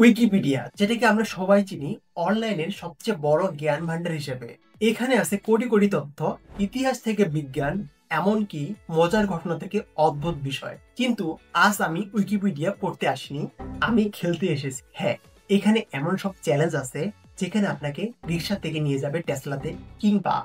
Wikipedia, যেটাকে আমরা সবাই চিনি অনলাইনের সবচেয়ে বড় জ্ঞান ভান্ডার হিসেবে। এখানে আছে কোটি কোটি তথ্য, ইতিহাস থেকে বিজ্ঞান, এমনকি মজার ঘটনা থেকে অদ্ভুত বিষয়। কিন্তু আজ আমি উইকিপিডিয়া পড়তে আসিনি, আমি খেলতে এসেছি। হ্যাঁ, এখানে এমন সব চ্যালেঞ্জ আছে যেখানে আপনাকে রিক্সা থেকে নিয়ে যাবে টেসলাতে, কিংবা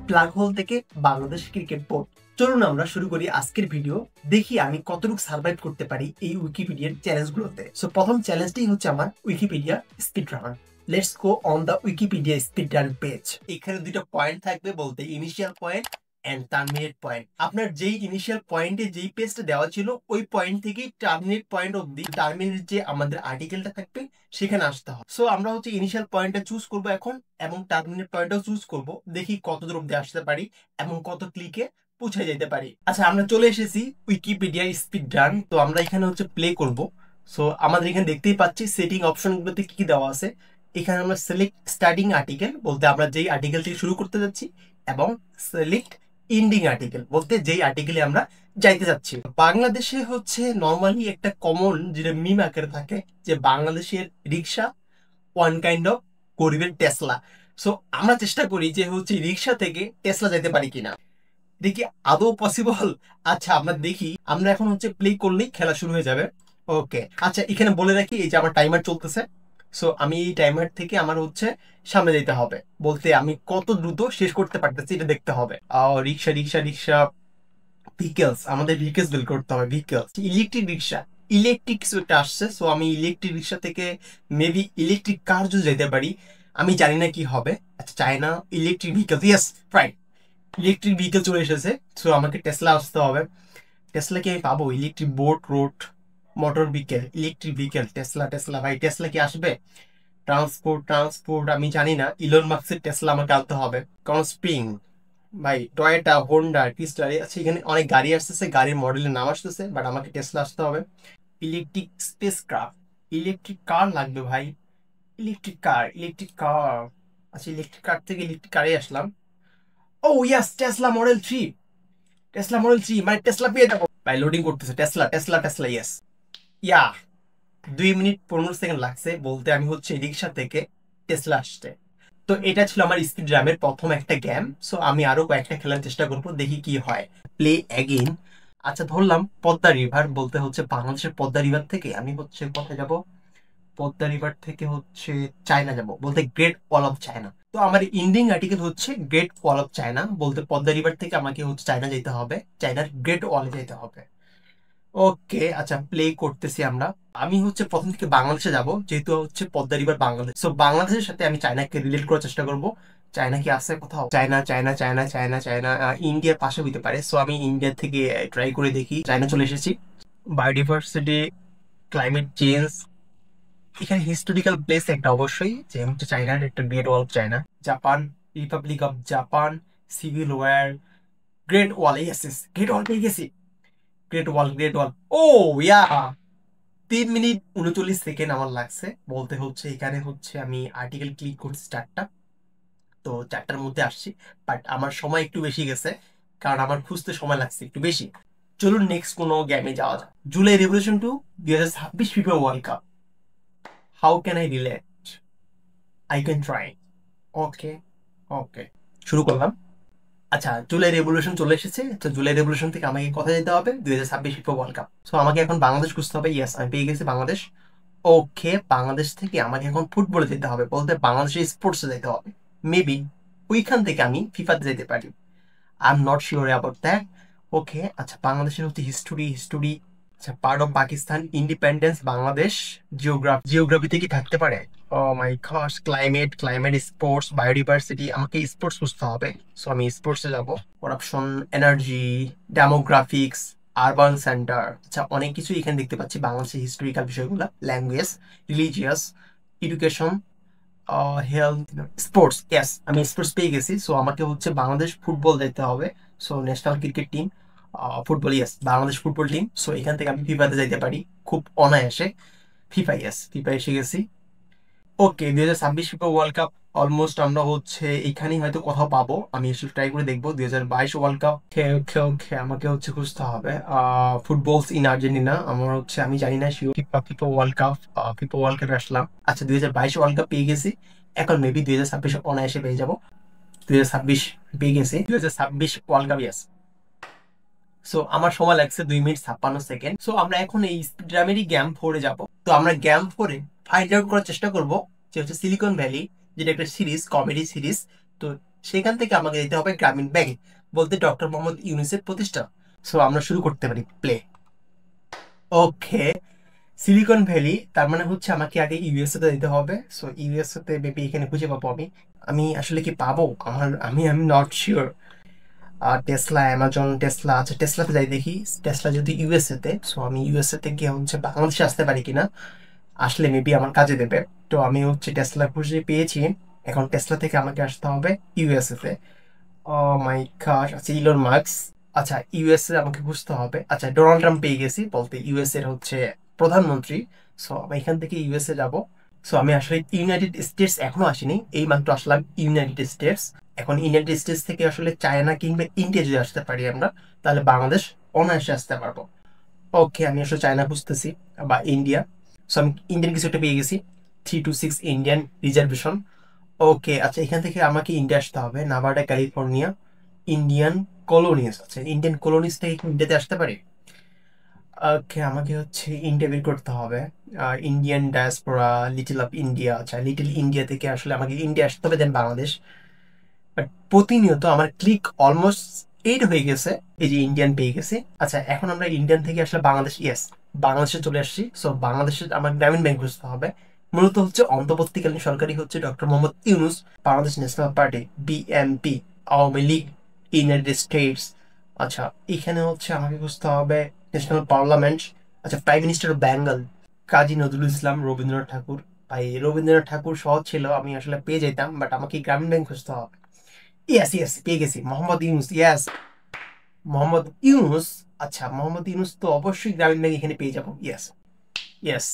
প্লাগ হোল থেকে বাংলাদেশ ক্রিকেট বোর্ড। চলুন আমরা শুরু করি আজকের ভিডিও। দেখি আমি কতটুকু সার্ভাইভ করতে পারি এই উইকিপিডিয়ার চ্যালেঞ্জগুলোতে। সো প্রথম চ্যালেঞ্জটাই হচ্ছে আমার Wikipedia speed run. Let's go on the Wikipedia speed run page. এখানে দুটো পয়েন্ট থাকবে, বলতে initial point and terminate point. আপনার যেই ইনিশিয়াল পয়েন্টে যেই পেজটা দেওয়া ছিল ওই পয়েন্ট থেকেই টার্মিনেট পয়েন্ট অব্দি, টার্মিনেট যে আমাদের আর্টিকেলটা থাকবে সেখানে আসতে হবে। সো আমরা হচ্ছে ইনিশিয়াল পয়েন্টটা চুজ করব এখন, এবং টার্মিনেট পয়েন্টটাও চুজ করব। দেখি কত দূর অব্দি আসতে পারি এবং কত ক্লিকে পৌঁছে যেতে পারি। আচ্ছা, আমরা চলে এসেছি উইকিপিডিয়া স্পিড রান। তো আমরা এখানে হচ্ছে প্লে করব। সো আমাদের এখানে দেখতেই পাচ্ছি সেটিং অপশনগুলোতে কি কি দেওয়া আছে। এখানে আমরা সিলেক্ট স্টার্টিং আর্টিকেল, বলতে আমরা যেই আর্টিকেল থেকে শুরু করতে যাচ্ছি, এবং সিলেক্ট এন্ডিং আর্টিকেল, বলতে যেই আর্টিকেলে আমরা যাইতে যাচ্ছি। বাংলাদেশে হচ্ছে নর্মালি একটা কমন যেটা মিম আকারে থাকে, যে বাংলাদেশের রিক্সা ওয়ান কাইন্ড অফ গরিবের টেসলা। সো আমরা চেষ্টা করি যে হচ্ছে রিক্সা থেকে টেসলা যেতে পারি কিনা, দেখি আদৌ পসিবল। আচ্ছা, আমরা দেখি। আমরা এখন হচ্ছে প্লে করলেই খেলা শুরু হয়ে যাবে। ওকে, আচ্ছা এখানে বলে রাখি, এই যে আমার টাইমার চলতেছে। সো আমি এই টাইমার থেকে আমার হচ্ছে সামনে যেতে হবে, বলতে আমি কত দ্রুত শেষ করতে পারতেছি এটা দেখতে হবে। রিক্সা রিক্সা রিক্সা, ভিকেলস, আমাদের ভিকেলস বের করতে হবে। ভিকেলস, ইলেকট্রিক রিক্সা, ইলেকট্রিক কিছু একটা আসছে। সো আমি ইলেকট্রিক রিক্সা থেকে মেবি ইলেকট্রিক কার যদি যেতে পারি, আমি জানি না কি হবে। আচ্ছা, China electric vehicles, yes right, electric vehicle চলে এসেছে। সো আমাকে টেসলা আসতে হবে। টেসলা কি আমি পাবো? Electric boat, road, motor vehicle, electric vehicle, Tesla. Tesla ভাই, টেসলা কি আসবে? ট্রান্সপোর্ট ট্রান্সপোর্ট আমি জানি না। ইলন মাস্কের টেসলা আমাকে আনতে হবে। কারণ স্প্রিং ভাই, টয়োটা, হোন্ডা, ক্রিস্টাল, আচ্ছা এখানে অনেক গাড়ি আসতেছে, গাড়ির মডেলের নাম আসতেছে, বাট আমাকে টেসলা আসতে হবে। Electric spacecraft, electric car লাগবে ভাই। Electric car, electric car. আচ্ছা, ইলেকট্রিক কার থেকে ইলেকট্রিক কারে আসলাম। Oh yes, Tesla Model 3। Tesla Model 3 মানে টেসলা পেয়ে যাবো ভাই। লোডিং করতেছে। Tesla Tesla Tesla, yes. Yeah, 2 minute 15 second লাগছে বলতে আমি হচ্ছে রিক্সা থেকে টেসলা আসছে। তো এটা ছিল আমার স্পিড র্যামের প্রথম একটা গেম। সো আমি আরো কয়েকটা খেলার চেষ্টা করবো, দেখি কি হয়। Play again. আচ্ছা, ধরলাম পদ্মা রিভার, বলতে হচ্ছে বাংলাদেশের পদ্মা রিভার থেকে আমি হচ্ছে কোথায় যাব? পদ্মা রিভার থেকে হচ্ছে চায়না যাব, বলতে গ্রেট ওয়াল অফ চায়না। তো আমার ইন্ডিং আর্টিকেল হচ্ছে গ্রেট ওয়াল অফ চায়না, বলতে পদ্মা রিভার থেকে আমাকে হচ্ছে চায়না যেতে হবে, চায়নার গ্রেট ওয়ালে যেতে হবে। ওকে, আচ্ছা প্লে করতেছি আমরা। আমি হচ্ছে প্রথম থেকে বাংলাদেশে যাব, যেহেতু হচ্ছে পদ্মা রিভার বাংলাদেশ। সো বাংলাদেশের সাথে আমি চায়নাকে রিলেট করার চেষ্টা করব। চায়না কি আছে কোথাও? China China China China China, ইন্ডিয়ার পাশে হইতে পারে। সো আমি ইন্ডিয়া থেকে ট্রাই করে দেখি। চায়না চলে এসেছি। বায়োডিভার্সিটি, ক্লাইমেট চেঞ্জ, এখানে হিস্টোরিক্যাল প্লেস একটা অবশ্যই, যে হচ্ছে চায়নার একটা Great Wall of China. Japan, Republic of Japan, civil war, Great Wall, yes yes, Great Wall পেয়ে গেছি। Great Wall, Great Wall. Oh yeah, 3 minute 39 second আমার লাগছে, বলতে হচ্ছে এখানে হচ্ছে আমি আর্টিকেল ক্লিক করছি 4টা। তো 4টার মধ্যে আসছি, বাট আমার সময় একটু বেশি গেছে, কারণ আমার খুঁজতে সময় লাগছে একটু বেশি। চলুন নেক্সট কোনো গেমে যাওয়া যাক। July Revolution 2, 2026 FIFA World Cup. How can I relate? I can try. Okay, okay, শুরু করলাম। আচ্ছা, জুলাই রেভলিউশন চলে এসেছে। তো জুলাই রেভলিউশন থেকে আমাকে কোথায় যেতে হবে? 2026 ফিফা ওয়ার্ল্ড কাপ। সো আমাকে এখন বাংলাদেশ খুঁজতে হবে। ইয়েস, আমি পেয়ে গেছি বাংলাদেশ। ওকে, বাংলাদেশ থেকে আমাকে এখন ফুটবলে যেতে হবে, বলতে বাংলাদেশের স্পোর্টসে যেতে হবে। মেবি ওইখান থেকে আমি ফিফাতে যেতে পারি। I am not sure about that. Okay, আচ্ছা বাংলাদেশের হচ্ছে হিস্টোরি, হিস্টোরি। আচ্ছা, part of Pakistan, independence, Bangladesh, geography, জিওগ্রাফিতে কি থাকতে পারে? Oh my God, climate, climate, sports, biodiversity, আমাকে স্পোর্টস বুঝতে হবে। সো আমি স্পোর্টসে যাব। Corruption, energy, demographics, urban centre. আচ্ছা, অনেক কিছু এখানে দেখতে পাচ্ছি বাংলাদেশের হিস্টোরিক্যাল বিষয়গুলো। Language, religious, education, health, sports. Yes, আমি স্পোর্টস পেয়ে গেছি। সো আমাকে হচ্ছে বাংলাদেশ ফুটবল যেতে হবে। So national cricket team, football, yes, Bangladesh football team. So এখান থেকে আমি ফিফাতে যাইতে পারি খুব অনায়াসে। ফিফা, ইয়েস, ফিফা এসে গেছি। ওকে, 2026 ফিফা ওয়ার্ল্ড কাপ অলমোস্ট আমরা হচ্ছে এখানেই হয়তো কোথাও পাবো, আমি একটু ট্রাই করে দেখবো। 2022 ওয়ার্ল্ড কাপ। ওকে ওকে ওকে, আমাকে হচ্ছে খুঁজতে হবে ফুটবলস ইন আর্জেন্টিনা। আমার হচ্ছে আমি জানি না sure. FIFA FIFA World cup, FIFA world কাপে আসলাম। আচ্ছা 2022 ওয়ার্ল্ড কাপ পেয়ে গেছি। এখন মেবি 2026 অনায়াসে পেয়ে যাবো। 2026 পেয়ে গেছি, 2026 ওয়ার্ল্ড কাপ, ইয়াস। সো আমার সময় লাগছে 2 মিনিট 56 সেকেন্ড। সো আমরা এখন এই স্পিডরামেরই গেম 4-এ যাবো। তো আমরা গেম 4-এ ফাইন্ড আউট করার চেষ্টা করব যে হচ্ছে সিলিকন ভ্যালি, যেটা একটা সিরিজ, কমেডি সিরিজ। তো সেখান থেকে আমাকে যেতে হবে গ্রামীণ ব্যাংক, বলতে ডক্টর মোহাম্মদ ইউনূসের প্রতিষ্ঠা। সো আমরা শুরু করতে পারি, প্লে। ওকে, সিলিকন ভ্যালি তার মানে হচ্ছে আমাকে আগে ইউএসএ তে যেতে হবে। সো ইউএসএ তে বেবি এখানে খুঁজে পাবো আমি। আমি আসলে কি পাবো? আমি নট শিওর। আর টেসলা, অ্যামাজন, টেসলা, আচ্ছা টেসলাতে যাই দেখি। টেসলা যদি ইউএসএ তে, সো আমি ইউএসএ তে গিয়ে হচ্ছে বাংলাদেশে আসতে পারি কিনা, আসলে মেবি আমার কাজে দেবে। তো আমি হচ্ছে টেসলা খুঁজে পেয়েছি। এখন টেসলা থেকে আমাকে আসতে হবে ইউএসএ তে। ও মাই গড, আচ্ছা ইলন মাস্ক। আচ্ছা ইউএসএ আমাকে খুঁজতে হবে। আচ্ছা ডোনাল্ড ট্রাম্প পেয়ে গেছি, বলতে ইউএস এর হচ্ছে প্রধানমন্ত্রী। সো আমি এখান থেকে ইউএসএ যাব। সো আমি আসলে ইউনাইটেড স্টেটস এখনো আসিনি, এই মাত্র আসলাম ইউনাইটেড স্টেটস। এখন ইউনাইটেড স্টেটস থেকে আসলে চায়না কিংবা ইন্ডিয়া যদি আসতে পারি আমরা, তাহলে বাংলাদেশ অনায়াসে আসতে পারবো। ওকে, আমি আসলে চায়না খুঁজতেছি বা ইন্ডিয়া। সো আমি ইন্ডিয়ান কিছু একটা পেয়ে গেছি, 326 ইন্ডিয়ান রিজার্ভেশন। ওকে, আচ্ছা এখান থেকে আমাকে ইন্ডিয়া আসতে হবে, নাভাডা ক্যালিফোর্নিয়া। ইন্ডিয়ান কলোনিস, আচ্ছা ইন্ডিয়ান কলোনিস থেকে কি ইন্ডিয়াতে আসতে পারি? ওকে, আমাকে হচ্ছে ইন্ডিয়া বের করতে হবে। Indian diaspora, little of India. আচ্ছা লিটল ইন্ডিয়া থেকে আসলে আমাকে ইন্ডিয়া আসতে হবে, দেন বাংলাদেশ। বাট প্রতিনিয়ত আমার ক্লিক অলমোস্ট 8 হয়ে গেছে। এই যে ইন্ডিয়ান পেয়ে গেছে। আচ্ছা এখন আমরা ইন্ডিয়ান থেকে আসলে বাংলাদেশ, ইয়েস বাংলাদেশে চলে আসছি। সো বাংলাদেশে আমার গ্রামীণ ব্যাংক খুঁজতে হবে। মূলত হচ্ছে অন্তর্বর্তীকালীন সরকারি হচ্ছে doctor Mohammad Yunus, Bangladesh national party, BNP, Awami League, United states. আচ্ছা এখানে হচ্ছে আমাকে খুঁজতে হবে ন্যাশনাল পার্লামেন্ট। আচ্ছা prime minister of Bengal, Kazi Nazrul Islam, Rabindranath ঠাকুর। ভাই রবীন্দ্রনাথ ঠাকুর সহজ ছিল, আমি আসলে পেয়ে যেতাম, বাট আমাকে গ্রামীণ ব্যাংক খুঁজতে হবে। ইয়েস ইয়েস, পেয়ে গেছি, মোহাম্মদ ইউনুস, ইয়েস মোহাম্মদ ইউনুস। আচ্ছা মোহাম্মদ ইউনুস তো অবশ্যই গ্রামীণ ব্যাংক এখানে পেয়ে যাবো, ইয়েস ইয়েস।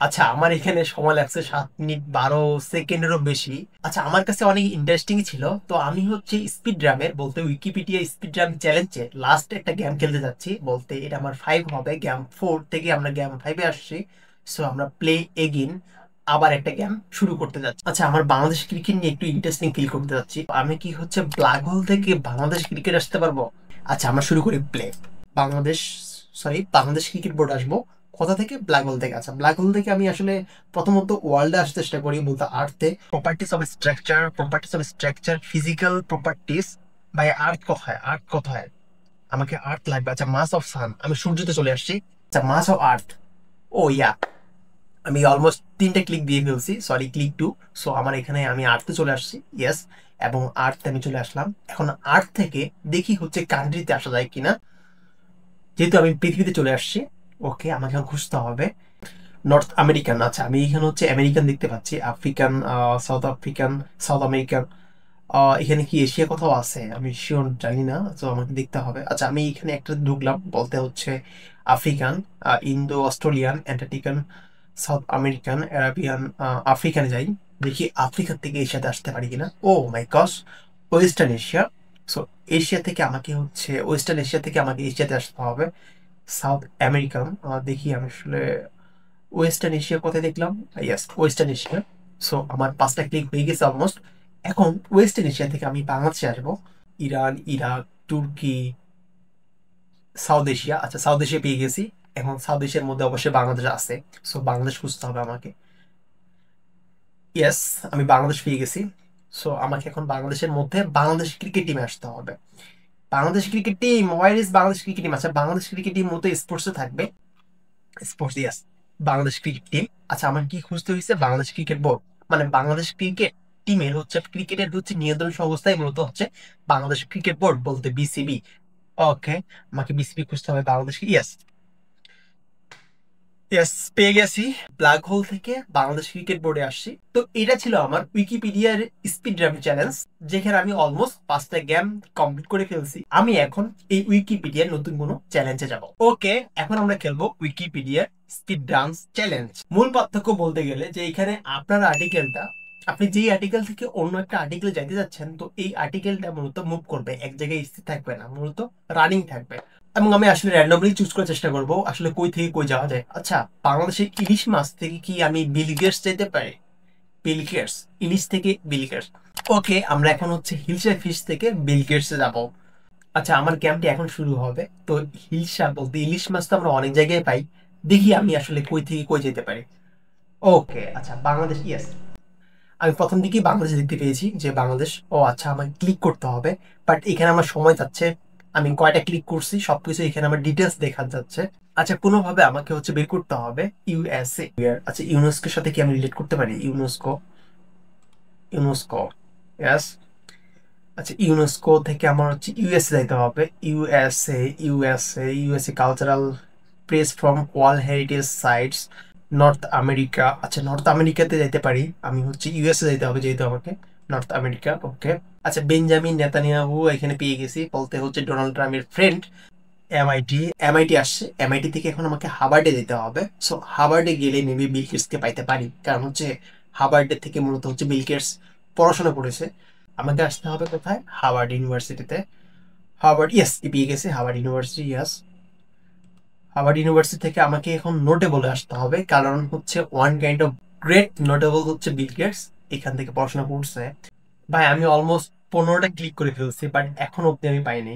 আচ্ছা আমার এখানে সময় লাগছে 7 মিনিট 12 সেকেন্ডেরও বেশি। আচ্ছা আমার কাছে অনেক ইন্টারেস্টিং ছিল। তো আমি হচ্ছে স্পিড ড্রামের, বলতে উইকিপিডিয়া স্পিড ড্রাম চ্যালেঞ্জে লাস্ট একটা গেম খেলতে যাচ্ছি, বলতে এটা আমার 5 হবে। গেম 4 থেকে আমরা গেম 5-এ আসছি। সো আমরা প্লে এগিন, আবার একটা গেম শুরু করতে যাচ্ছি। আচ্ছা আমার বাংলাদেশ ক্রিকেট নিয়ে একটু ইন্টারেস্টিং ফিল করতে যাচ্ছি। আমি কি হচ্ছে ব্ল্যাক হোল থেকে বাংলাদেশ ক্রিকেট আসতে পারবো? আচ্ছা আমরা শুরু করি, play. Bangladesh, sorry Bangladesh cricket board আসবো। কোথা থেকে? ব্ল্যাক হোল থেকে। আচ্ছা ব্ল্যাক হোল থেকে আমি আসলে প্রথমত ওয়ার্ল্ডে আসতে চেষ্টা করি, বলতে আর্থে। Properties of structure, physical properties. ভাই আর্থ কোথায়? আর্থ কোথায়? আমাকে আর্থ লাগবে। আচ্ছা মাস অফ সান, আমি সূর্যতে চলে আসছি। আচ্ছা মাস অফ আর্থ, ও ইয়া, আমি অলমোস্ট 3টে ক্লিক দিয়ে ফেলছি, সরি ক্লিক 2। সো আমার এখানে আমি আর্থে চলে আসছি, ইয়েস। এবং আর্থে আমি চলে আসলাম। এখন আর্থ থেকে দেখি হচ্ছে কান্ট্রিতে আসা যায় কিনা, যেহেতু আমি পৃথিবীতে চলে আসছি। ওকে, আমাকে এখন খুঁজতে হবে নর্থ আমেরিকান। আচ্ছা আমি এখানে হচ্ছে আমেরিকান দেখতে পাচ্ছি, African, south African, south American. এখানে কি এশিয়া কোথাও আছে? আমি শিওর জানি না, তো আমাকে দেখতে হবে। আচ্ছা আমি এখানে একটা ঢুকলাম, বলতে হচ্ছে African, Indo Australian, Antarctican, South American, Arabian, আফ্রিকানে যাই, দেখি আফ্রিকা থেকে এশিয়াতে আসতে পারি কিনা। Oh my God, Western Asia. So Asia থেকে আমাকে হচ্ছে, ওয়েস্টার্ন এশিয়া থেকে আমাকে এশিয়াতে আসতে হবে। সাউথ আমেরিকান, দেখি আমি আসলে ওয়েস্টার্ন এশিয়া কোথায় দেখলাম, ইয়াস ওয়েস্টার্ন এশিয়া। সো আমার 5টা ক্লিক হয়ে গেছে অলমোস্ট। এখন ওয়েস্টার্ন এশিয়া থেকে আমি বাংলাদেশে আসবো। ইরান, ইরাক, তুর্কি, সাউথ এশিয়া। আচ্ছা সাউথ এশিয়া পেয়ে গেছি। এখন সাউথ এশিয়ার মধ্যে অবশ্যই বাংলাদেশ আছে। সো বাংলাদেশ খুঁজতে হবে আমাকে, ইয়েস আমি বাংলাদেশ পেয়ে গেছি। সো আমাকে এখন বাংলাদেশের মধ্যে বাংলাদেশ ক্রিকেট টিমে আসতে হবে। Bangladesh cricket team, where is Bangladesh cricket team? আচ্ছা বাংলাদেশ ক্রিকেট টিম মতো স্পোর্টসে থাকবে, sports, yes Bangladesh cricket team. আচ্ছা আমার কি খুঁজতে হয়েছে? বাংলাদেশ ক্রিকেট বোর্ড, মানে বাংলাদেশ ক্রিকেট টিমের হচ্ছে ক্রিকেটের হচ্ছে নিয়ন্ত্রণ সংস্থাই মূলত হচ্ছে বাংলাদেশ ক্রিকেট বোর্ড, বলতে বিসিবি। ওকে, আমাকে বিসিবি খুঁজতে হবে বাংলাদেশ, ইয়েস ইয়েস পেয়ে গেছি। ব্ল্যাক হোল থেকে বাংলাদেশ ক্রিকেট বোর্ডে আসছি। তো এটা ছিল আমার উইকিপিডিয়ার স্পিড রান চ্যালেঞ্জ, যেখানে আমি অলমোস্ট 5টা গেম কমপ্লিট করে ফেলছি। আমি এখন এই উইকিপিডিয়ার নতুন কোনো চ্যালেঞ্জে যাব। ওকে, এখন আমরা খেলবো উইকিপিডিয়ার স্পিড রান চ্যালেঞ্জ। মূল পার্থক্য বলতে গেলে যে এখানে আপনার আর্টিকেলটা আপনি যেই আর্টিকেল থেকে অন্য একটা আর্টিকেল যাইতে যাচ্ছেন, তো এই আর্টিকেলটা মূলত মুভ করবে, এক জায়গায় স্থির থাকবে না, মূলত রানিং থাকবে। এবং আমি আসলে র্যান্ডমলি চুজ করার চেষ্টা করব আসলে কই থেকে কই যাওয়া যায়। আচ্ছা, বাংলাদেশের ইলিশ মাছ থেকে কি আমি বিল গেটস যেতে পারি? বিল গেটস, ইলিশ থেকে বিল গেটস। ওকে, আমরা এখন হচ্ছে হিলসা ফিশ থেকে বিল গেটসে যাব। আচ্ছা, আমার গেমটি এখন শুরু হবে। তো হিলসা বলতে ইলিশ মাছ তো আমরা অনেক জায়গায় পাই, দেখি আমি আসলে কই থেকে কই যেতে পারি। ওকে, আচ্ছা বাংলাদেশ, ইয়েস। আমি প্রথম দিকেই বাংলাদেশ দেখতে পেয়েছি যে বাংলাদেশ। ও আচ্ছা, আমাকে ক্লিক করতে হবে, বাট এখানে আমার সময় যাচ্ছে। আমি কয়টা ক্লিক করছি সবকিছু এখানে আমার ডিটেলস দেখা যাচ্ছে। আচ্ছা, কোনোভাবে আমাকে হচ্ছে বের করতে হবে ইউএসএ। আচ্ছা, ইউনেস্কোর সাথে কি আমি রিলেট করতে পারি? UNESCO, UNESCO, yes. আচ্ছা, ইউনেস্কো থেকে আমার হচ্ছে ইউএসএ যাইতে হবে। USA, USA, USA cultural press from world heritage sites, north America. আচ্ছা, নর্থ আমেরিকাতে যাইতে পারি, আমি হচ্ছে ইউএসএ যাইতে হবে যেহেতু আমাকে। নর্থ আমেরিকা, ওকে। আচ্ছা, বেঞ্জামিন নেতানিয়াহু এখানে পেয়ে গেছি, বলতে হচ্ছে ডোনাল্ড ট্রাম্পের ফ্রেন্ড। এমআইটি, এমআইটি আসছে। এমআইটি থেকে এখন আমাকে হার্ভার্ডে যেতে হবে। সো হার্ভার্ডে গেলে মেবি বিল গেটসকে পাইতে পারি, কারণ হচ্ছে হার্ভার্ডের থেকে মূলত হচ্ছে বিল গেটস পড়াশোনা করেছে। আমাকে আসতে হবে কোথায়? হার্ভার্ড ইউনিভার্সিটিতে। হার্ভার্ড, ইয়েস, পেয়ে গেছে Harvard university, yes. Harvard university থেকে আমাকে এখন নোটেবলে আসতে হবে, কারণ হচ্ছে one kind of great notable হচ্ছে বিল গেটস, এখান থেকে পড়াশোনা করছে। ভাই, আমি অলমোস্ট 15টা ক্লিক করে ফেলছি, বাট এখন অব্দি আমি পাইনি।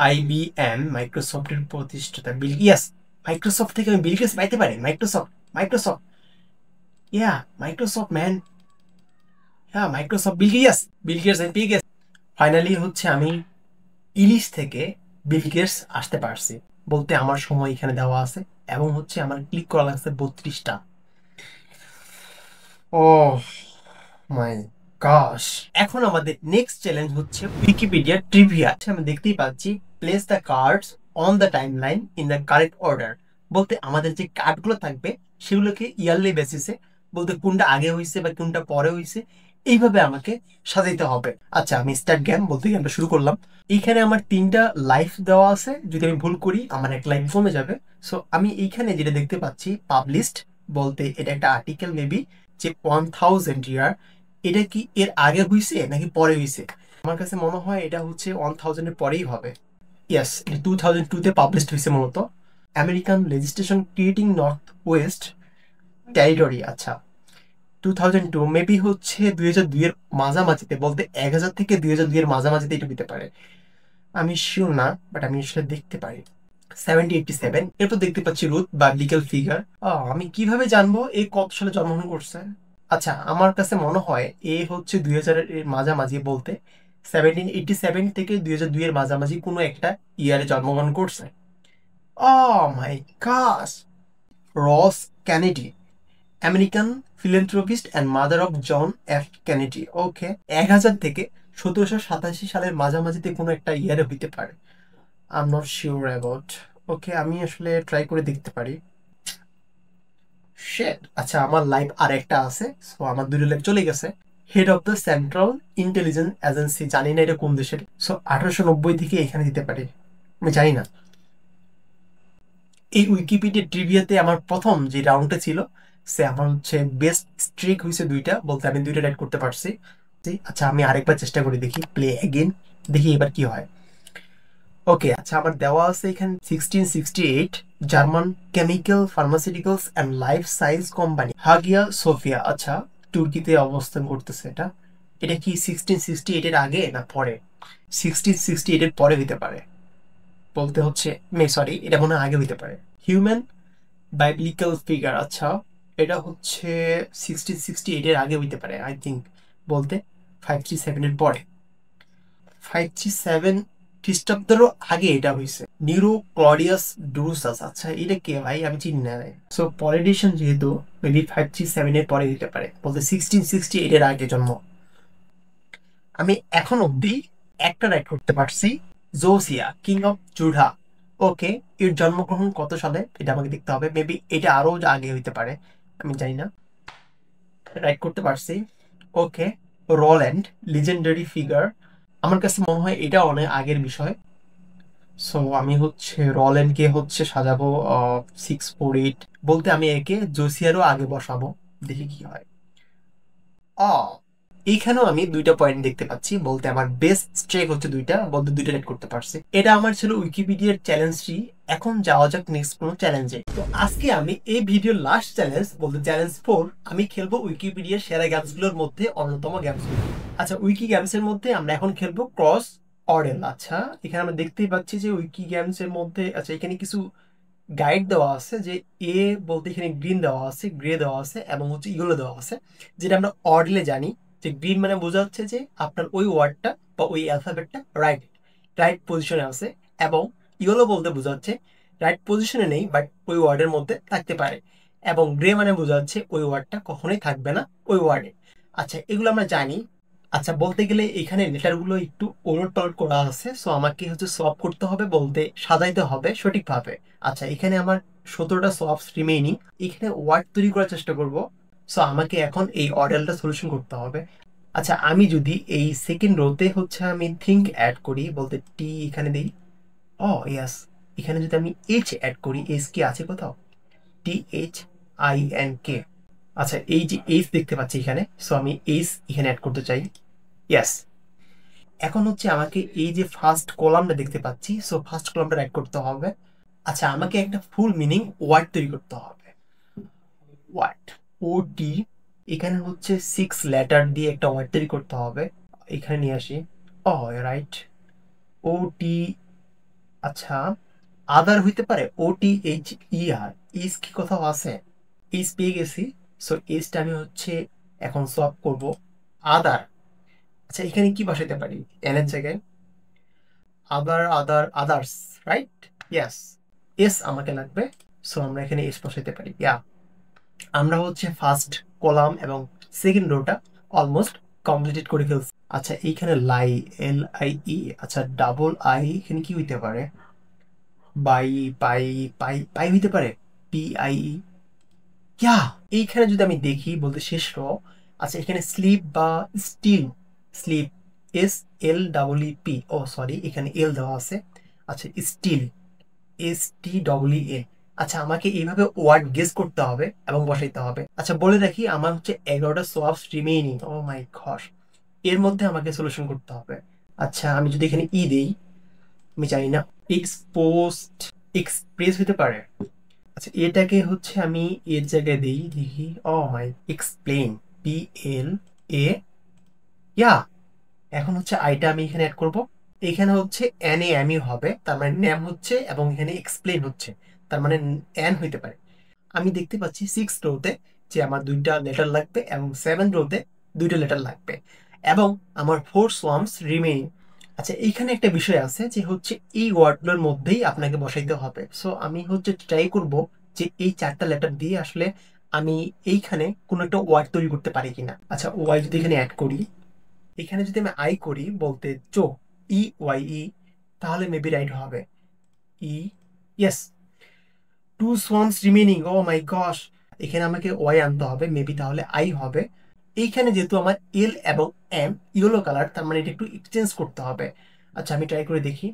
আইবিএম, মাইক্রোসফটের প্রতিষ্ঠাতা বিল, ইয়েস। মাইক্রোসফট থেকে আমি বিল গেটস পাইতে পারি। মাইক্রোসফট, মাইক্রোসফট, ইয়া, মাইক্রোসফট ম্যান, হ্যাঁ মাইক্রোসফট, বিল, ইয়েস, বিল গেটস আমি পেয়ে গেছি। ফাইনালি হচ্ছে আমি ইলিশ থেকে বিল গেটস আসতে পারছি, বলতে আমার সময় এখানে দেওয়া আছে, এবং হচ্ছে আমার ক্লিক করা লাগছে 32টা। ও মাই গশ। এখন আমাদের নেক্সট চ্যালেঞ্জ হচ্ছে উইকিপিডিয়া ট্রিভিয়া। আমি দেখতেই পাচ্ছি place the cards on the time line in the correct order, বলতে আমাদের যে কার্ডগুলো থাকবে সেগুলোকে ইয়ারলি বেসিসে, বলতে কোনটা আগে হয়েছে বা কোনটা পরে হয়েছে, এইভাবে আমাকে সাজাইতে হবে। আচ্ছা, আমি স্টার্ট গেম বলতে গেমটা শুরু করলাম। এইখানে আমার 3টা লাইফ দেওয়া আছে, যদি আমি ভুল করি আমার এক লাইফ কমে যাবে। সো আমি এইখানে যেটা দেখতে পাচ্ছি পাবলিশড, বলতে এটা একটা আর্টিকেল মেবি, যে 1000 ইয়ার, এটা কি এর আগে হইছে নাকি পরে হইছে? আমার কাছে মনে হয় এটা হচ্ছে 1000-এর পরেই হবে। ইয়েস, এটা 2002-তে পাবলিশড হয়েছে মূলত। American legislation creating north West territory. আচ্ছা, 2002 মেবি হচ্ছে 2002-এর মাঝামাঝিতে, বলতে 1000 থেকে 2002-এর মাঝামাঝিতে এটা হইতে পারে। আমি শিওর না, বাট আমি আসলে দেখতে পারি 1787। এরপর দেখতে পাচ্ছি রুথ বা লিগ্যাল ফিগার। আমি কিভাবে জানবো এ কত সালে জন্মগ্রহণ করছে? আচ্ছা, আমার কাছে মনে হয় এ হচ্ছে 2000-এর মাঝামাঝি, বলতে 1787 থেকে 2002-এর মাঝামাঝি কোনো একটা ইয়ারে জন্মগ্রহণ করছে। ও my gosh, Rose Kennedy, American philanthropist and mother of John F Kennedy. Okay, 1000 থেকে 1787 সালের মাঝামাঝিতে কোনো একটা ইয়ারে হইতে পারে। I am not sure about. Okay, আমি আসলে ট্রাই করে দেখতে পারি। শিট, আচ্ছা আমার লাইফ আর একটা আছে, সো আমার 2টা লাইফ চলে গেছে। Head of the central intelligence agency, জানি না এটা কোন দেশের। সো 1890 থেকে এখানে দিতে পারি, আমি জানি না। এই উইকিপিডিয়া ট্রিভিয়াতে আমার প্রথম যে রাউন্ডটা ছিল, সে আমার হচ্ছে বেস্ট স্ট্রিক হয়েছে 2টা, বলতে আমি 2টা রাইড করতে পারছি। আচ্ছা, আমি আরেকবার চেষ্টা করে দেখি, প্লে এগেইন, দেখি এবার কি হয়। ওকে, আচ্ছা আমার দেওয়া আছে এখানে 1668, German chemical pharmaceuticals and life science company Hagia Sophia. আচ্ছা, তুর্কিতে অবস্থান করতেছে এটা। এটা কি 1668-এর আগে না পরে? 1668-এর পরে হইতে পারে, বলতে হচ্ছে সরি, এটা মনে হয় আগে হইতে পারে। হিউম্যান বাইবলিক্যাল ফিগার, আচ্ছা এটা হচ্ছে 1668-এর আগে হইতে পারে আই থিঙ্ক, বলতে 537-এর পরে। 537 খ্রিস্টাব্দেরও আগে এটা হয়েছে। নিউরো ক্লডিয়াস ড্রুসাস, আচ্ছা এটা কে ভাই, আমি চিনি না। সো পলিটিশিয়ান যেহেতু মেবি 537-এর পরে দিতে পারে, বলতে 1668-এর আগে জন্ম। আমি এখন অব্দি একটা রাইট করতে পারছি, জোসিয়া কিং অফ জুডা। ওকে, এর জন্মগ্রহণ কত সালে এটা আমাকে দেখতে হবে, মেবি এটা আরো আগে হইতে পারে, আমি জানি না। রাইট করতে পারছি। ওকে, রোল্যান্ড, লিজেন্ডারি ফিগার, আমার কাছে মনে হয় এটা অনেক আগের বিষয়। সো আমি হচ্ছে রোল্যান্ডকে হচ্ছে সাজাবো 648, বলতে আমি একে জোসিয়ারও আগে বসাবো, দেখি কি হয়। অ এইখানেও আমি দুইটা পয়েন্ট দেখতে পাচ্ছি, বলতে আমার বেস্ট স্ট্রেক হচ্ছে দুইটা, বলতে দুইটা রেড করতে পারছি। এটা আমার ছিল উইকিপিডিয়ার চ্যালেঞ্জটি। এখন যাওয়া যাক নেক্সট কোনো চ্যালেঞ্জে। তো আজকে আমি এই ভিডিওর লাস্ট চ্যালেঞ্জ, বলতে চ্যালেঞ্জ 4, আমি খেলবো উইকিপিডিয়ার সেরা গেমসগুলোর মধ্যে অন্যতম গেমসগুলো। আচ্ছা, উইকি গেমসের মধ্যে আমরা এখন খেলবো ক্রস অর্ডেল। আচ্ছা, এখানে আমরা দেখতেই পাচ্ছি যে উইকি গেমসের মধ্যে, আচ্ছা এখানে কিছু গাইড দেওয়া আছে, যে এ বলতে এখানে গ্রিন দেওয়া আছে, গ্রে দেওয়া আছে এবং হচ্ছে ইয়েলো দেওয়া আছে। যেটা আমরা অর্ডলে জানি যে গ্রিন মানে বোঝা যাচ্ছে যে আপনার ওই ওয়ার্ডটা বা ওই অ্যালফাবেটটা রাইট রাইট পজিশনে আছে, এবং ইয়েলো বলতে বোঝা যাচ্ছে রাইট পজিশনে নেই বাট ওই ওয়ার্ডের মধ্যে থাকতে পারে, এবং গ্রে মানে বোঝা যাচ্ছে ওই ওয়ার্ডটা কখনোই থাকবে না ওই ওয়ার্ডে। আচ্ছা, এগুলো আমরা জানি। আচ্ছা, বলতে গেলে এখানে লেটারগুলো একটু ওলট পালট করা আছে, সো আমাকে হচ্ছে সলভ করতে হবে, বলতে সাজাইতে হবে সঠিকভাবে। আচ্ছা, এখানে আমার 17টা সলভস রিমেইনিং। এখানে ওয়ার্ড তৈরি করার চেষ্টা করব, সো আমাকে এখন এই অর্ডারটা সলিউশন করতে হবে। আচ্ছা, আমি যদি এই সেকেন্ড রোতে হচ্ছে আমি থিঙ্ক অ্যাড করি, বলতে টি এখানে দিই। ও ইয়াস, এখানে যদি আমি এইচ অ্যাড করি, এইচ কি আছে কোথাও? THINK। আচ্ছা, এই যে এইচ দেখতে পাচ্ছি এখানে, সো আমি এইচ এখানে অ্যাড করতে চাই। ইয়াস। এখন হচ্ছে আমাকে এই যে ফার্স্ট কলামটা দেখতে পাচ্ছি, সো ফার্স্ট কলামটা রাইট করতে হবে। আচ্ছা, আমাকে একটা ফুল মিনিং ওয়ার্ড তৈরি করতে হবে। ওয়ার্ড, OT, এখানে হচ্ছে 6 লেটার দিয়ে একটা ওয়ার্ড তৈরি করতে হবে। এখানে নিয়ে আসি। ও রাইট, OT। আচ্ছা, আদার হইতে পারে, OTHER। ইস কি কোথাও আছে? ইস পেয়ে গেছি। সো ইসটা আমি হচ্ছে এখন সলভ করব। আদার। আচ্ছা, এখানে কি বসাইতে পারি এনের জায়গায়? Others, right? ইয়েস, এস আমাকে লাগবে। সো আমরা এখানে এস বসাইতে পারি। ইয়া, আমরা হচ্ছে ফার্স্ট কলাম এবং সেকেন্ড রোটা অলমোস্ট কমপ্লিটেড করে ফেলছি। আচ্ছা, এইখানে লাই, LIE। আচ্ছা, ডাবল আই এখানে কি হইতে পারে? বাই, পাই, পাই পাই হইতে পারে, PIE। ইয়া, এইখানে যদি আমি দেখি, বলতে শেষ র। আচ্ছা, এখানে স্লিপ বা স্টিল, স্লিপ, SLEEP। ও সরি, এখানে এল দেওয়া আছে। আচ্ছা, স্টিল, STEE। আচ্ছা, আমাকে এইভাবে ওয়ার্ড গেস করতে হবে এবং বসাইতে হবে। আচ্ছা, বলে রাখি আমার হচ্ছে 11টা সোয়াবস রিমেইনিং। ও মাই গড, এর মধ্যে আমাকে সলিউশন করতে হবে। আচ্ছা, আমি যদি এখানে ই দেই, আমি জানি না, এক্সপোস্ট, এক্সপ্রেস হতে পারে। আচ্ছা, এটাকে হচ্ছে আমি এর জায়গায় দিই, দেখি। ও মাই, এক্সপ্লেন, PLA। ইয়া, এখন হচ্ছে আইটা আমি এখানে অ্যাড করব। এখানে হচ্ছে NAME হবে, তার মানে ন্যাম হচ্ছে, এবং এখানে এক্সপ্লেন হচ্ছে, তার মানে এন হইতে পারে। আমি দেখতে পাচ্ছি 6 রোতে যে আমার দুইটা লেটার লাগবে, এবং 7 রোতে দুইটা লেটার লাগবে, এবং আমার 4 সোয়ামস রিমেইনিং। আচ্ছা, এইখানে একটা বিষয় আছে যে হচ্ছে এই ওয়ার্ডগুলোর মধ্যেই আপনাকে বসাইতে হবে। সো আমি হচ্ছে ট্রাই করব যে এই 4টা লেটার দিয়ে আসলে আমি এইখানে কোনো একটা ওয়ার্ড তৈরি করতে পারি কিনা। আচ্ছা, ওয়াই যদি এখানে অ্যাড করি, এখানে যদি আমি আই করি, বলতে চোখ, EYE, তাহলে মেবি রাইট হবে। ই, yes, 2 swarms remaining. O my গশ, এখানে আমাকে ওয়াই আনতে হবে, মেবি তাহলে আই হবে। এইখানে যেহেতু আমার এল এবং এম ইয়েলো কালার, তার মানে এটা একটু এক্সচেঞ্জ করতে হবে। আচ্ছা, আমি ট্রাই করে দেখি।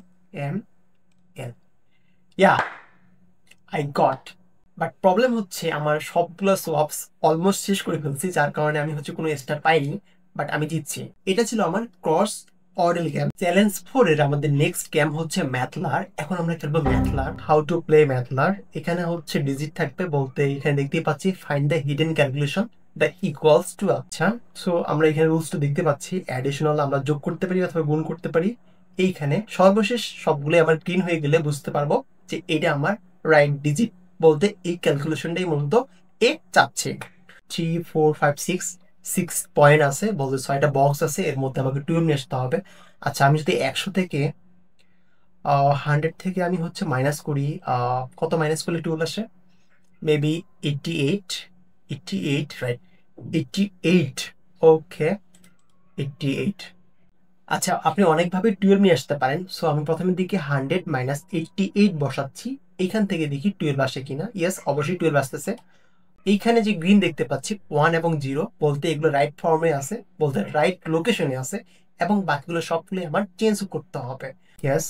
ML, yeah, I got. But problem হচ্ছে আমার সবগুলো সোয়াপস অলমোস্ট শেষ করে ফেলছি, যার কারণে আমি হচ্ছে কোনো স্টার পাইনি, বাট আমি জিতছি। এটা ছিল আমার ক্রস অর্ডেল গেম। চ্যালেঞ্জ 4 এর আমাদের নেক্সট গেম হচ্ছে ম্যাথলার। এখন আমরা খেলবো Mathler. How to play Mathler. এখানে হচ্ছে ডিজিট থাকবে, বলতে এখানে দেখতেই পাচ্ছি find the hidden calculation the equals to. আচ্ছা, সো আমরা এখানে রুলসটা দেখতে পাচ্ছি, অ্যাডিশনাল আমরা যোগ করতে পারি অথবা গুণ করতে পারি। এইখানে সর্বশেষ সবগুলো আমার ক্লিন হয়ে গেলে বুঝতে পারবো যে এটা আমার রাইট ডিজিট, বলতে এই ক্যালকুলেশনটাই মূলত এ চাচ্ছে। 3, 4, 5, 6 পয়েন্ট আছে, বলতে 6টা বক্স আছে, এর মধ্যে আমাকে 12 নিয়ে আসতে হবে। আচ্ছা, আমি যদি 100 থেকে 100 থেকে আমি হচ্ছে মাইনাস করি, কত মাইনাস করলে 12 আসে? Maybe 88, 88, right, 88। ওকে, 88। আচ্ছা, আপনি অনেকভাবে 12 নিয়ে আসতে পারেন। সো আমি প্রথমের দিকে 100 মাইনাস 88 বসাচ্ছি, এইখান থেকে দেখি 12 আসে কিনা। ইয়েস, অবশ্যই 12 আসতেছে। এইখানে যে গ্রিন দেখতে পাচ্ছি 1 এবং 0, বলতে এগুলো রাইট ফর্মে আছে, বলতে রাইট লোকেশনে আছে, এবং বাকিগুলো সবগুলো আমার চেঞ্জ করতে হবে। ইয়েস,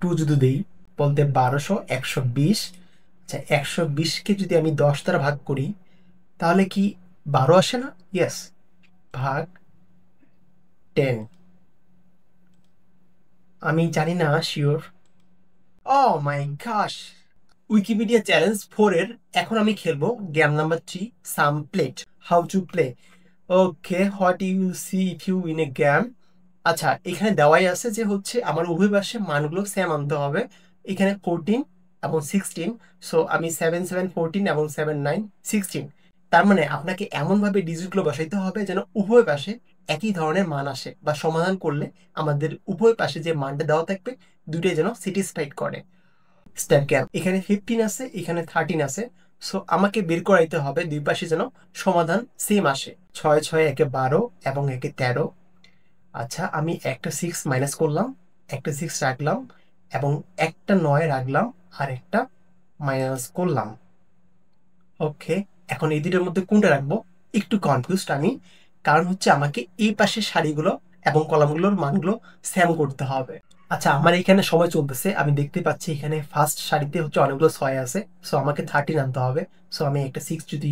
2 যদি দিই, বলতে 1200, 120। আচ্ছা, 120কে যদি আমি 10 দ্বারা ভাগ করি, তাহলে কি 12 আসে না? ইয়েস, ভাগ 10। আমি জানি না sure. Oh my gosh, Wikipedia challenge 4 এর এখন আমি খেলবো game number 3, some plate, how to play. Okay, what you see if you win a game. আচ্ছা, এখানে দেওয়াই আছে যে হচ্ছে আমার উভয় পাশে মানগুলো সেম আনতে হবে। এখানে 14 এবং 16, সো আমি 7 7 14 এবং 7 9 16। তার মানে আপনাকে এমনভাবে ডিজিটগুলো বসাইতে হবে যেন উভয় পাশে একই ধরনের মান আসে, বা সমাধান করলে আমাদের উভয় পাশে যে মানটা দেওয়া থাকবে দুটোই যেন স্যাটিসফাইড করে। স্টেপ গ্যাপ, এখানে 15 আছে, এখানে 13 আছে, সো আমাকে বের করাইতে হবে দুই পাশে যেন সমাধান সেম আসে। 6 6 একে 12 এবং একে 13। আচ্ছা, আমি একটা 6 মাইনাস করলাম, একটা 6 রাখলাম এবং একটা 9 রাখলাম আর একটা মাইনাস করলাম। ওকে, এখন এই দুটোর মধ্যে কোনটা রাখবো একটু কনফিউজড আমি, কারণ হচ্ছে আমাকে এই পাশের সারিগুলো এবং কলামগুলোর মানগুলো সেম করতে হবে। আচ্ছা, আমার এখানে সময় চলতেছে, আমি দেখতে পাচ্ছি এখানে ফার্স্ট সারিতে হচ্ছে অনেকগুলো 6 আছে, সো আমাকে 13 আনতে হবে। সো আমি একটা 6 যদি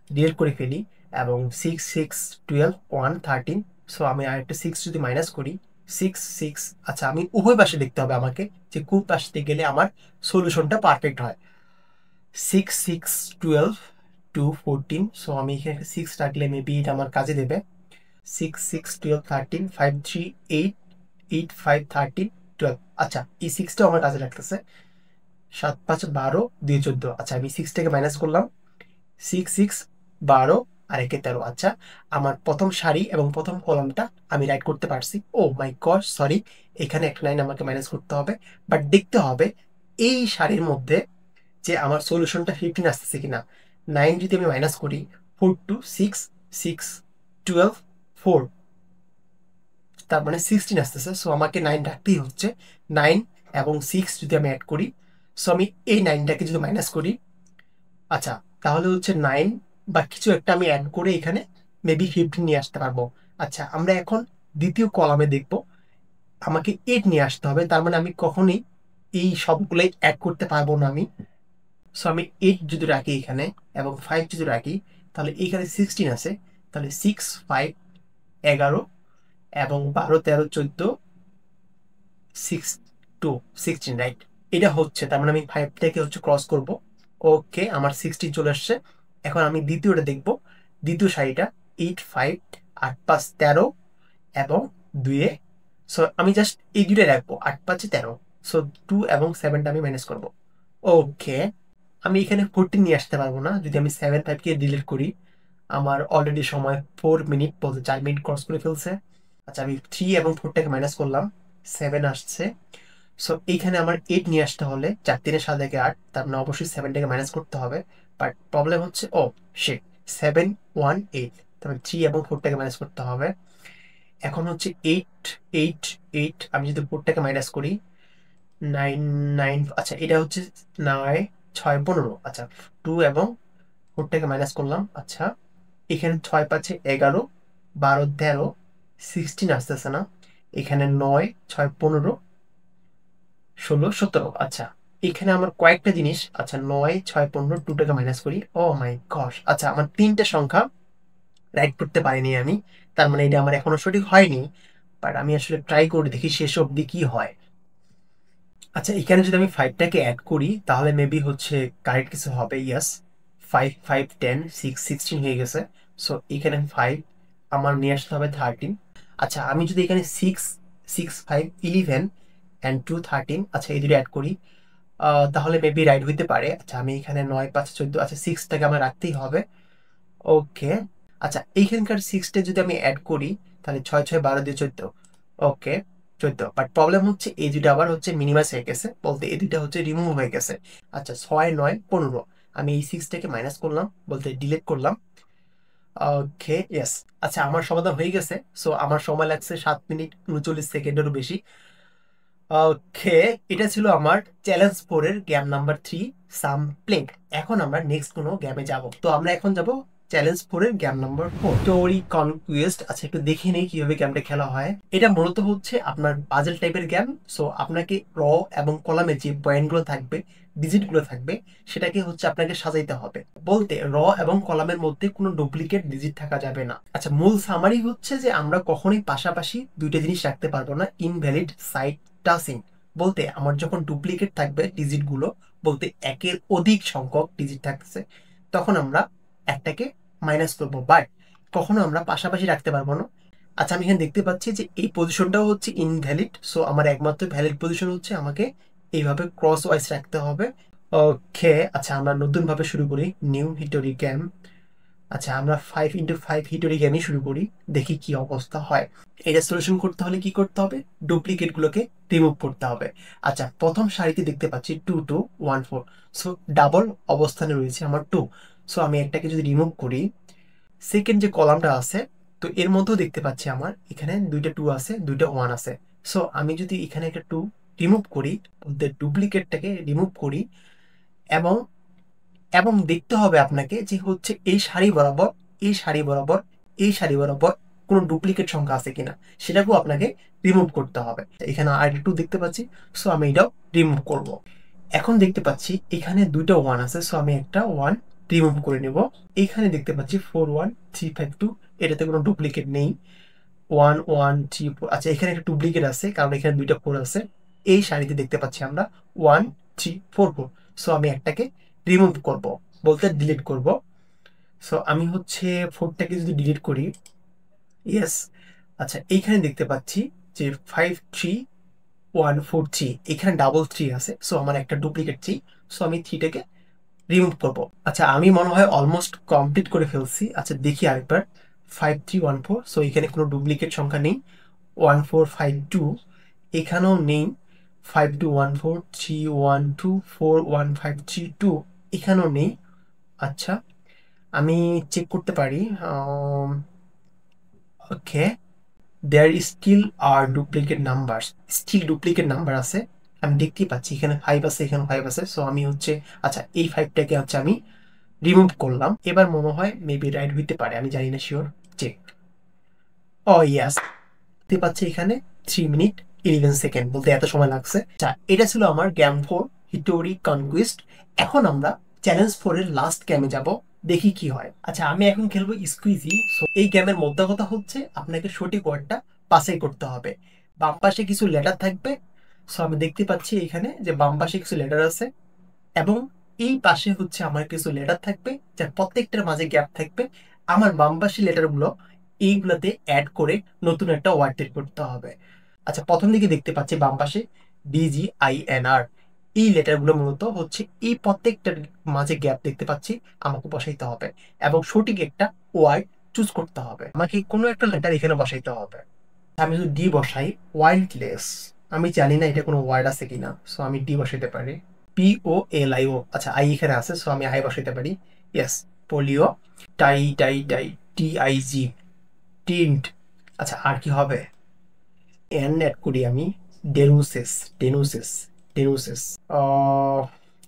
ডিলিট করে ফেলি এবং 6 6 12 1 13, সো আমি আর একটা 6 যদি মাইনাস করি 6 6। আচ্ছা, আমি উভয় পাশে দেখতে হবে আমাকে যে কোন পাশে গেলে আমার সলিউশনটা পারফেক্ট হয়। 6 6 12 2 14, সো আমি এখানে 6 রাখলে মেবি এটা আমার কাজে দেবে। 6 6 12 13 5 3 8 8 5 13 12। আচ্ছা, এই 6টাও আমার কাজে লাগতেছে। 7 5 12 2 14। আচ্ছা, আমি 6টাকে মাইনাস করলাম, 6 6 12 আর একে 13। আচ্ছা, আমার প্রথম সারি এবং প্রথম কলামটা আমি রাইট করতে পারছি। ও মাই গড, সরি, এখানে একটা 9 আমাকে মাইনাস করতে হবে। বাট দেখতে হবে এই সারির মধ্যে যে আমার সলিউশনটা 15 আসতেছে কিনা। 9 যদি আমি মাইনাস করি 4 2 6 6 12 4, তার মানে 16 আসতেছে, সো আমাকে 9 রাখতেই হচ্ছে। 9 এবং 6 যদি আমি অ্যাড করি, সো আমি এই 9টাকে যদি মাইনাস করি, আচ্ছা, তাহলে হচ্ছে 9 বা কিছু একটা আমি অ্যাড করে এখানে মেবি 15 নিয়ে আসতে পারবো। আচ্ছা, আমরা এখন দ্বিতীয় কলামে দেখব আমাকে 8 নিয়ে আসতে হবে, তার মানে আমি কখনোই এই সবগুলোই অ্যাড করতে পারবো না আমি। সো আমি 8 যদি রাখি এখানে এবং 5 যদি রাখি, তাহলে এখানে 16 আছে, তাহলে 6 5 11 এবং 12 13 14 6 2 16, রাইট? এটা হচ্ছে, তার মানে আমি 5টাকে হচ্ছে ক্রস করব। ওকে, আমার 16 চলে আসছে। এখন আমি দ্বিতীয়টা দেখব, দ্বিতীয় সারিটা 8 5 8 5 13 এবং 2 সো আমি জাস্ট এই দুইটা রাখবো, 8 5 13। সো 2 এবং 7টা আমি মাইনাস করব। ওকে, আমি এখানে 14 নিয়ে আসতে পারবো না যদি আমি 7 5কে ডিলিট করি। আমার অলরেডি সময় 4 মিনিট, বলতে 4 মিনিট ক্রস করে ফেলছে। আচ্ছা, আমি 3 এবং 4টাকে মাইনাস করলাম, 7 আসছে। সো এইখানে আমার 8 নিয়ে আসতে হলে 4 3 7 থেকে 8, তার মানে অবশ্যই 7টাকে মাইনাস করতে হবে। বাট প্রবলেম হচ্ছে, ও শিট, 7 1 8, তারপরে 3 এবং 4টাকে মাইনাস করতে হবে। এখন হচ্ছে 8 8 8, আমি যদি 4টাকে মাইনাস করি 9 9, আচ্ছা এটা হচ্ছে 9 6 15। আচ্ছা, 2 এবং 4টাকে মাইনাস করলাম। আচ্ছা, এখানে 6 5 11 12 13 16 আসতেছে না। এখানে 9 6 15 16 17। আচ্ছা, এখানে আমার কয়েকটা জিনিস, আচ্ছা 9 6 15 2টাকে মাইনাস করি। ও মাই গশ, আচ্ছা আমার 3টে সংখ্যা রাইট করতে পারিনি আমি, তার মানে এটা আমার এখনো সঠিক হয়নি। বাট আমি আসলে ট্রাই করে দেখি শেষ অবধি কি হয়। আচ্ছা, এখানে যদি আমি 5টাকে অ্যাড করি তাহলে মেবি হচ্ছে কারেক্ট কিছু হবে। ইয়াস, 5 5 10 6 16 হয়ে গেছে। সো এখানে 5 আমার নিয়ে আসতে হবে 13। আচ্ছা, আমি যদি এখানে 6 6 5 11 অ্যান্ড 2 13, আচ্ছা এই দুটো অ্যাড করি, তাহলে মেবি রাইট হইতে পারে। আচ্ছা, আমি এখানে 9 5 14, আচ্ছা 6টাকে আমার রাখতেই হবে। ওকে, আচ্ছা এইখানকার 6টা যদি আমি অ্যাড করি তাহলে 6 6 12 দিয়ে 14। ওকে, 14। বাট প্রবলেম হচ্ছে এই দুটো আবার হচ্ছে মিনিমাইজ হয়ে গেছে, বলতে এই দুটো হচ্ছে রিমুভ হয়ে গেছে। আচ্ছা, 6 9 15, আমি এই 6টাকে মাইনাস করলাম, বলতে ডিলিট করলাম। ওকে, ইয়েস। আচ্ছা, আমার সমাধান হয়ে গেছে। সো আমার সময় লাগছে 7 মিনিট 39 সেকেন্ডেরও বেশি। ওকে, এটা ছিল আমার চ্যালেঞ্জ 4 এর গেম নাম্বার 3, সাম প্লেট। এখন আমরা নেক্সট কোনো গেমে যাব। তো আমরা এখন যাব চ্যালেঞ্জ 4 এর গেম নাম্বার 4, স্টোরি কনকুয়েস্ট। আচ্ছা, একটু দেখে নেই কিভাবে গেমটা খেলা হয়। এটা মূলত হচ্ছে আপনার পাজল টাইপের গেম। সো আপনাকে র এবং কলামে যে পয়েন্টগুলো থাকবে ডিজিটগুলো থাকবে সেটাকে হচ্ছে আপনাকে সাজাইতে হবে। বলতে র এবং কলামের মধ্যে কোনো ডুপ্লিকেট ডিজিট থাকা যাবে না। আচ্ছা, মূল সামারি হচ্ছে যে আমরা কখনোই পাশাপাশি দুইটা জিনিস রাখতে পারবো না। ইনভ্যালিড সাইড টাসিং বলতে আমার যখন ডুপ্লিকেট থাকবে ডিজিটগুলো, বলতে একের অধিক সংখ্যক ডিজিট থাকছে, তখন আমরা একটাকে মাইনাস করবো, বাট কখনো আমরা পাশাপাশি রাখতে পারবো না। আচ্ছা, আমি এখানে দেখতে পাচ্ছি যে এই পজিশনটাও হচ্ছে ইনভ্যালিড। সো আমার একমাত্র ভ্যালিড পজিশন হচ্ছে আমাকে এইভাবে ক্রস ওয়াইজ রাখতে হবে। ওকে, আচ্ছা আমরা নতুন ভাবে শুরু করি, নিউ হিটোরি গেম। আচ্ছা, আমরা 5x5 হিটোরি গেমই শুরু করি, দেখি কি অবস্থা হয়। এটা সলিউশন করতে হলে কি করতে হবে? ডুপ্লিকেট গুলোকে রিমুভ করতে হবে। আচ্ছা, প্রথম সারিতে দেখতে পাচ্ছি 2 2 1 4। সো ডাবল অবস্থানে রয়েছে আমার 2। সো আমি একটাকে যদি রিমুভ করি, সেকেন্ড যে কলামটা আছে, তো এর মধ্যেও দেখতে পাচ্ছি আমার এখানে দুইটা 2 আছে, দুইটা 1 আছে। সো আমি যদি এখানে একটা 2 রিমুভ করি, বলতে ডুপ্লিকেটটাকে রিমুভ করি, এবং এবং দেখতে হবে আপনাকে যে হচ্ছে এই সারি বরাবর, এই সারি বরাবর, এই সারি বরাবর কোনো ডুপ্লিকেট সংখ্যা আছে কিনা সেটাকেও আপনাকে রিমুভ করতে হবে। এখানে আইডি 2 দেখতে পাচ্ছি, সো আমি এটাও রিমুভ করব। এখন দেখতে পাচ্ছি এখানে দুইটা 1 আছে, সো আমি একটা 1 রিমুভ করে নেব। এখানে দেখতে পাচ্ছি 4 1 3 5 2, এটাতে কোনো ডুপ্লিকেট নেই। 1 1 3 4, আচ্ছা এখানে একটা ডুপ্লিকেট আছে কারণ এখানে দুইটা 4 আছে। এই সারিতে দেখতে পাচ্ছি আমরা 1 3 4 4। সো আমি একটাকে রিমুভ করব, বলতে ডিলিট করব। সো আমি হচ্ছে 4টাকে যদি ডিলিট করি, ইয়েস। আচ্ছা, এইখানে দেখতে পাচ্ছি যে 5 3 1 4 3, এখানে ডাবল 3 আছে, সো আমার একটা ডুপ্লিকেট 3। সো আমি 3টাকে রিমুভ করব। আচ্ছা, আমি মনে হয় অলমোস্ট কমপ্লিট করে ফেলছি। আচ্ছা দেখি আরেকবার, 5 3 1 4। সো এখানে কোনো ডুপ্লিকেট সংখ্যা নেই। 1 4 5 2, এখানেও নেই। 5 2 1 4 3 1 2 4 1 5 3 2, এখানেও নেই। আচ্ছা, আমি চেক করতে পারি। Okay, there still are duplicate number, still duplicate number আছে। আমি দেখতেই পাচ্ছি এখানে 5 আছে, এখানে 5 আছে। সো আমি হচ্ছে, আচ্ছা এই 5টাকে হচ্ছে আমি রিমুভ করলাম। এবার মনে হয় মেবি রাইট হইতে পারে, আমি জানি না শিওর। চেক। ও ইয়াস, দেখতে পাচ্ছি এখানে 3 মিনিট 11 সেকেন্ড, বলতে এত সময় লাগছে। আচ্ছা, এটা ছিল আমার গেম 4 হিটোরি কনকুইস্ট। এখন আমরা চ্যালেঞ্জ 4 এর লাস্ট গেমে যাব, দেখি কি হয়। আচ্ছা, আমি এখন খেলবো স্কুইজি। সো এই গেমের মধ্যে কথা হচ্ছে আপনাকে সঠিক ওয়ার্ডটা বাছাই করতে হবে। বাম পাশে কিছু লেটার থাকবে। সো আমি দেখতে পাচ্ছি এখানে যে বাম পাশে কিছু লেটার আছে, এবং এই পাশে হচ্ছে আমার কিছু লেটার থাকবে যার প্রত্যেকটার মাঝে গ্যাপ থাকবে। আমার বাম পাশে লেটারগুলো এইগুলোতে অ্যাড করে নতুন একটা ওয়ার্ড তৈরি করতে হবে। আচ্ছা, প্রথম দিকে দেখতে পাচ্ছি বাম পাশে DGINR, এই লেটারগুলো মূলত হচ্ছে এই প্রত্যেকটার মাঝে গ্যাপ দেখতে পাচ্ছি, আমাকে বসাইতে হবে এবং সঠিক একটা ওয়ার্ড চুজ করতে হবে। আমাকে কোনো একটা লেটার এখানে বসাইতে হবে। আমি যদি ডি বসাই, ওয়াইল্ডলেস, আমি জানি না এটা কোনো ওয়ার্ড আছে কিনা, সো আমি ডি বসাইতে পারি। POLIO, আচ্ছা আই এখানে আছে, সো আমি আই বসাইতে পারি। Yes, polio. Tie tie tie, TIG, tint. আচ্ছা, আর কি হবে? এন অ্যাড করি আমি, ডেনুসেস, ডেনুসেস, ডেনুসেস।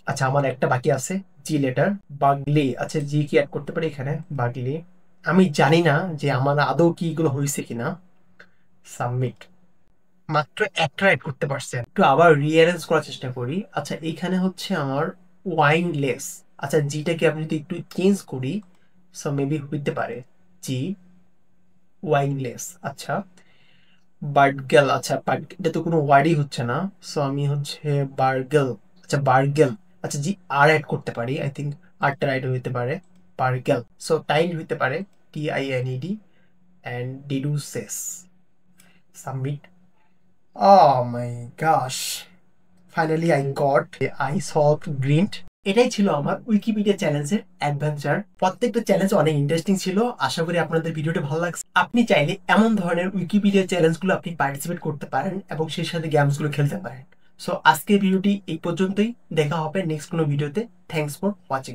আচ্ছা, আমার একটা বাকি আছে, জি লেটার, বাগলি। আচ্ছা, জি কি অ্যাড করতে পারি এখানে? বাগলি। আমি জানি না যে আমার আদৌ কি এগুলো হয়েছে কিনা। সাবমিট। মাত্র একটা রাইট করতে পারছেন। একটু আবার রিঅ্যারেঞ্জ করার চেষ্টা করি। আচ্ছা, এইখানে হচ্ছে আমার ওয়াইনলেস। আচ্ছা, জিটাকে আমি যদি একটু চেঞ্জ করি, সো মেবি হইতে পারে জি ওয়াইনলেস। আচ্ছা, বার্গেল। আচ্ছা, এটা তো কোনো ওয়ার্ডই হচ্ছে না, সো আমি হচ্ছে বার্গেল। আচ্ছা, বার্গেল। আচ্ছা, জি আর অ্যাড করতে পারি, আই থিঙ্ক আরটা রাইট হইতে পারে, বার্গেল। সো টাইম হইতে পারে TINED, and deduces. Submit. Oh my gosh, finally I got, I solve গ্রিন্ট। এটাই ছিল আমার উইকিপিডিয়া চ্যালেঞ্জের অ্যাডভেঞ্চার। প্রত্যেকটা চ্যালেঞ্জ অনেক ইন্টারেস্টিং ছিল। আশা করি আপনাদের ভিডিওটা ভালো লাগছে। আপনি চাইলে এমন ধরনের উইকিপিডিয়া চ্যালেঞ্জগুলো আপনি পার্টিসিপেট করতে পারেন এবং সেই সাথে গেমসগুলো খেলতে পারেন। সো আজকের ভিডিওটি এই পর্যন্তই, দেখা হবে নেক্সট কোনো ভিডিওতে। Thanks for watching.